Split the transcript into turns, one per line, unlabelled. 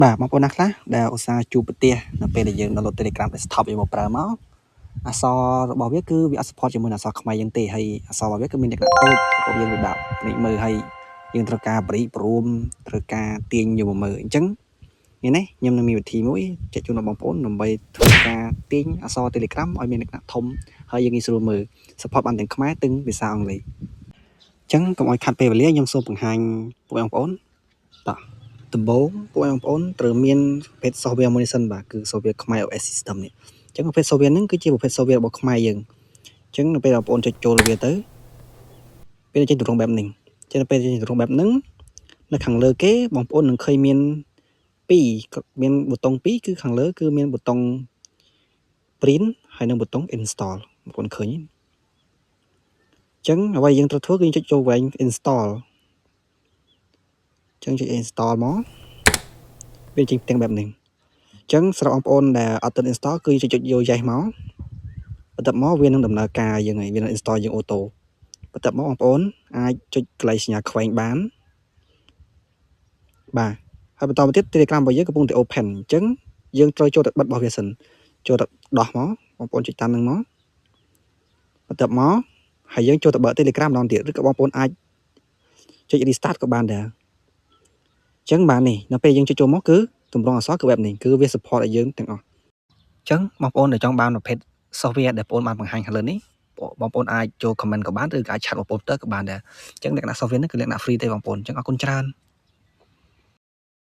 បាទបងប្អូនណាខ្លះដែលឧស្សាហ៍ជួបប្រទេសនៅពេលដែលយើង download Telegram desktop យកមកប្រើមកអក្សររបស់វាគឺវាអត់ support ជាមួយនឹងអក្សរខ្មែរយើងទេហើយអក្សររបស់វាគឺមានលក្ខណៈតូចពួកយើងពិបាកភ្នែកមើលហើយយើងត្រូវការបរិព្រមត្រូវការទាញយកមកមើលអញ្ចឹងនេះខ្ញុំនឹងមានវិធីមួយចែកជូនដល់បងប្អូនដើម្បីធ្វើការទាញអក្សរ Telegram ឲ្យមានលក្ខណៈធំហើយយើងងាយស្រួលមើល support បានទាំងខ្មែរទាំងភាសាអង់គ្លេសអញ្ចឹងកុំឲ្យខាត់ពេលវេលាខ្ញុំសូមបង្ហាញពួកបងប្អូនតោះដំបូងពួកបងប្អូនត្រូវមានប្រភេទ software មួយនេះសិនបាទគឺ software ខ្មែរ OS system នេះអញ្ចឹងប្រភេទ software ហ្នឹងគឺជាប្រភេទ software របស់ខ្មែរយើងអញ្ចឹងនៅពេលបងប្អូនចុចចូលវាទៅពេលចេញទម្រង់បែបនេះអញ្ចឹងពេលចេញទម្រង់បែបហ្នឹងនៅខាងលើគេបងប្អូននឹងឃើញមានមានប៊ូតុង2គឺខាងលើគឺមានប៊ូតុង print ហើយនិងប៊ូតុង install បងប្អូនឃើញទេអញ្ចឹងអ្វីយើងត្រូវធ្វើគឺយើងចុចចូលវែង install អញ្ចឹងចុច install មកវាចេញផ្ទាំងបែបនេះអញ្ចឹងសម្រាប់បងប្អូនដែលអត់ទាន់ install គឺចុចយក yes មកបន្ទាប់មកវានឹងដំណើរការយើងហើយវានឹង install យើងអូតូបន្ទាប់មកបងប្អូនអាចចុចកន្លែងសញ្ញាខ្វែងបានបាទហើយបន្តមកទៀត Telegram របស់យើងកំពុងតែ open អញ្ចឹងយើងត្រូវចូលទៅបិទរបស់វាសិនចូលទៅដោះមកបងប្អូនចុចតាមនឹងមកបន្ទាប់មកហើយយើងចូលទៅបើក Telegram ម្ដងទៀតឬក៏បងប្អូនអាចចុច restart ក៏បានដែរអញ្ចឹងបាទនេះនៅពេលយើងចុចចូលមកគឺទម្រង់អក្សរគឺបែបនេះគឺវា support ឲ្យយើងទាំងអស់អញ្ចឹងបងប្អូនដែលចង់បានប្រភេទ software ដែលបងប្អូនបានបង្ហាញខាងលើនេះបងប្អូនអាចចូល comment ក៏បានឬក៏អាចឆាតបងប្អូនទៅក៏បានដែរអញ្ចឹងលក្ខណៈ software នេះគឺលក្ខណៈ free ទេបងប្អូនអញ្ចឹងអរគុណច្រើន